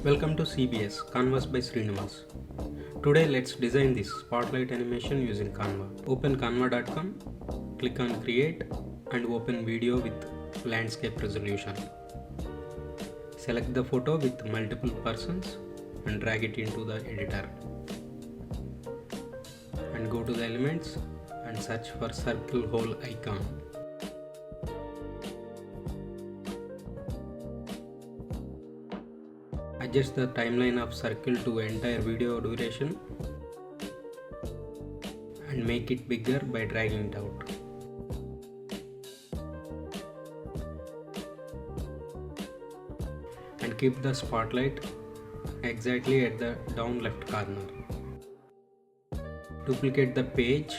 Welcome to CBS, Canvas by Srinivas. Today let's design this spotlight animation using Canva. Open canva.com, click on create and open video with landscape resolution. Select the photo with multiple persons and drag it into the editor. And go to the elements and search for circle hole icon. Adjust the timeline of circle to entire video duration and make it bigger by dragging it out. And keep the spotlight exactly at the down left corner. Duplicate the page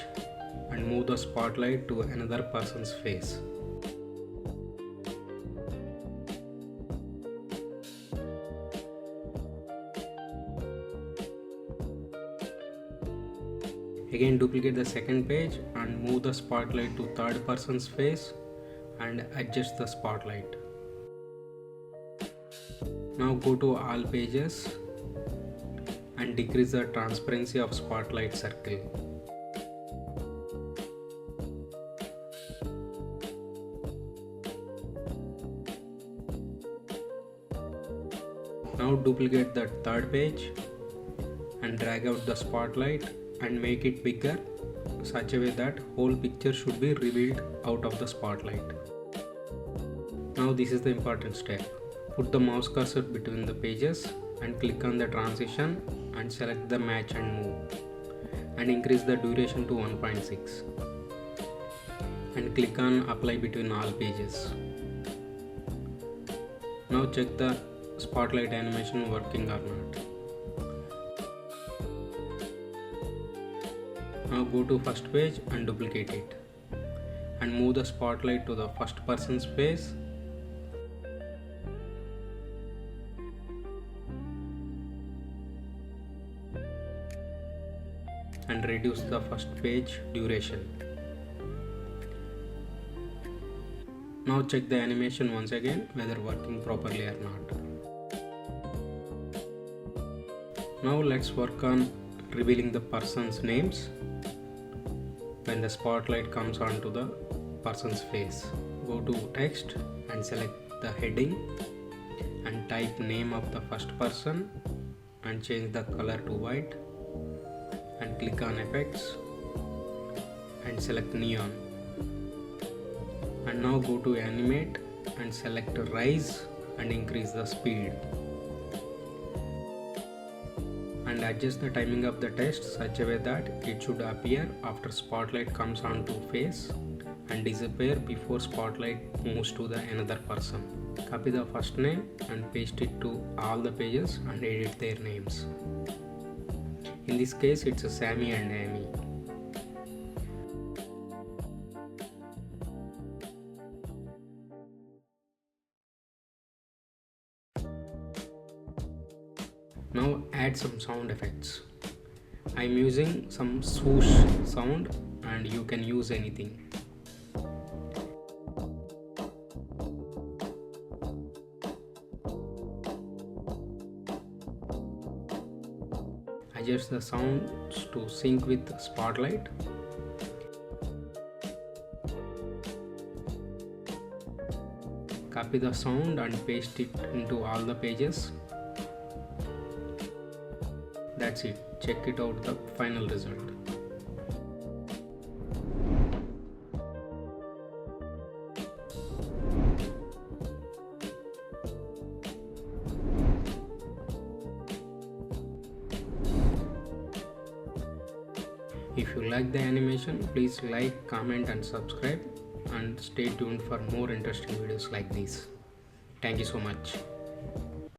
and move the spotlight to another person's face. Again duplicate the second page and move the spotlight to third person's face and adjust the spotlight. Now go to all pages and decrease the transparency of spotlight circle. Now duplicate the third page and drag out the spotlight and make it bigger such a way that whole picture should be revealed out of the spotlight. Now this is the important step. Put the mouse cursor between the pages and click on the transition and select the match and move and increase the duration to 1.6 and click on apply between all pages. Now check the spotlight animation working or not. Now go to first page and duplicate it and move the spotlight to the first person's face and reduce the first page duration. Now check the animation once again whether working properly or not. Now let's work on revealing the person's names when the spotlight comes onto the person's face. Go to text and select the heading and type name of the first person and change the color to white and click on effects and select neon. And now go to animate and select rise and increase the speed. And adjust the timing of the text such a way that it should appear after spotlight comes onto face and disappear before spotlight moves to the another person. Copy the first name and paste it to all the pages and edit their names. In this case it's Sammy and Amy. Now add some sound effects. I am using some swoosh sound and you can use anything. Adjust the sounds to sync with spotlight. Copy the sound and paste it into all the pages. That's it. Check it out the final result. If you like the animation, please like, comment and subscribe and stay tuned for more interesting videos like this. Thank you so much.